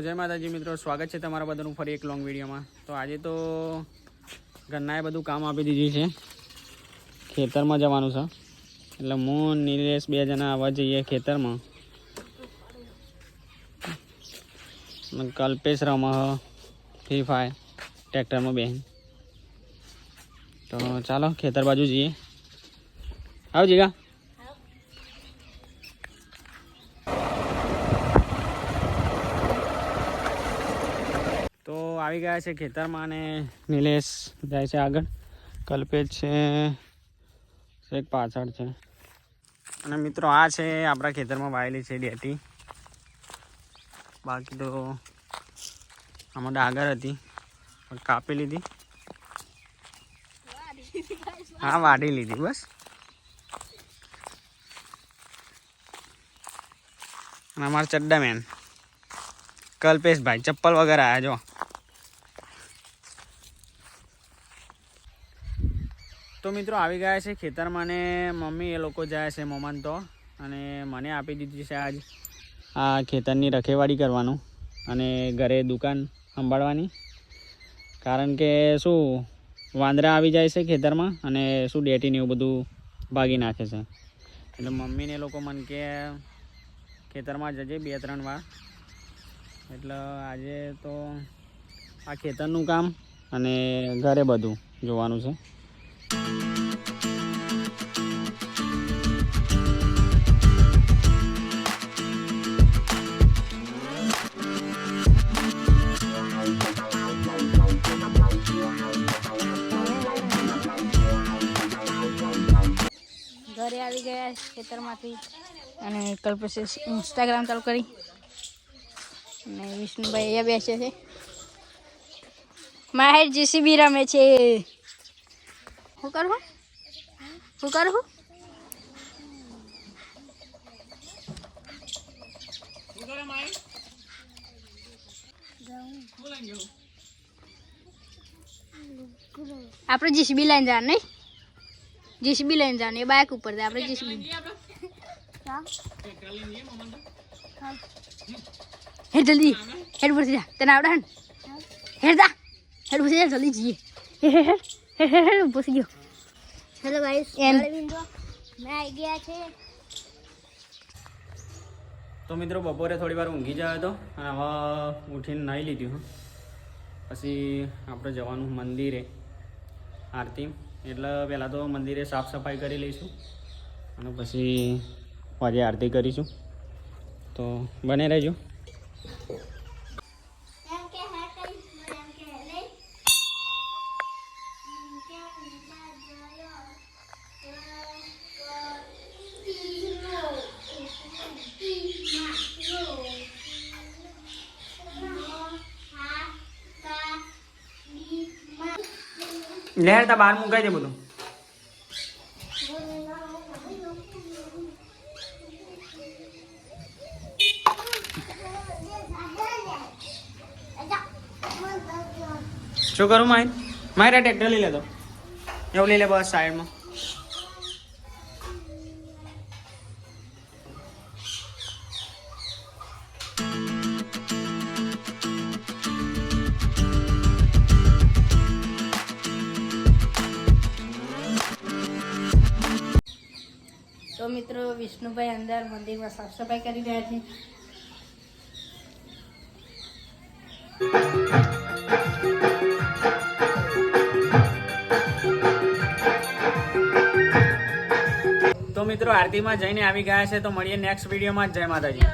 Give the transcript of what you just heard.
જય માતાજી મિત્રો, સ્વાગત છે તમારા બધાનું ફરી એક લોંગ વિડીયોમાં। તો આજે તો ઘરનાએ બધું કામ આપી દીધું છે, ખેતરમાં જવાનું છે। એટલે હું નિલેશ બે જણા આવવા જઈએ ખેતરમાં। કલ્પેશ રમહ ફ્રી ફાયર ટ્રેક્ટરમાં બેન। તો ચાલો ખેતર બાજુ જઈએ। આવ જીગા। તો આવી ગયા છે ખેતરમાં અને નિલેશ જાય છે આગળ, કલ્પેશ છે એક પાછળ છે। અને મિત્રો આ છે આપણા ખેતરમાં વાયેલી છે ડેટી। બાકી તો આમાં ડાગર હતી પણ કાપી લીધી, હા વાઢી લીધી બસ। અને અમારા ચડ્ડા મેન કલ્પેશભાઈ ચપ્પલ વગર આવ્યા જો। તો મિત્રો આવી ગયા છે ખેતરમાં ને મમ્મી એ લોકો જાય છે મોમાન તો, અને મને આપી દીધી છે આજ આ ખેતરની રખેવાળી કરવાનું અને ઘરે દુકાન સંભાળવાની। કારણ કે શું વાંદરા આવી જાય છે ખેતરમાં અને શું ડેટીને એવું બધું ભાગી નાખે છે। એટલે મમ્મીને એ લોકો મને કે ખેતરમાં જજે 2-3 વાર। એટલે આજે તો આ ખેતરનું કામ અને ઘરે બધું જોવાનું છે। ઘરે આવી ગયા ખેતરમાંથી અને કલ્પેશે ઇન્સ્ટાગ્રામ ચાલુ કરી અને વિષ્ણુભાઈ અહીંયા બેસે છે। માહેર જેસીબી રમે છે। શું કરું આપણે જેસીબી લઈને જવાનું નહીં, જેસીબી લઈને જવાનું એ બાઇક ઉપર આપણે જેસીબી હેડ જલ્દી હેડ પર જા તને આવડે ને હેડ જા હેડ પર જા જલ્દી જઈએ હેડ બસ ગયો। હેલો ગાઈસ મેં આવી ગયા છે। તો મિત્રો બપોરે થોડી વાર ઊંઘી જાય તો અને હવે ઉઠીને નાહી લીધું। પછી આપણે જવાનું મંદિરે આરતી, એટલે પહેલાં તો મંદિરે સાફ સફાઈ કરી લઈશું અને પછી આજે આરતી કરીશું। તો બને રહેજો। લહેરતા બહાર મુકાઈ દે બધું। શું કરું મારા ટ્રેક્ટર લઈ લેતો, એવું લઈ લે બસ સાઈડમાં। તો મિત્રો વિષ્ણુભાઈ અંદર મંદિરમાં સાફ સફાઈ કરી રહ્યા છે। તો મિત્રો આરતીમાં જઈને આવી ગયા છે, તો મળીએ નેક્સ્ટ વિડીયોમાં। જય માતાજી।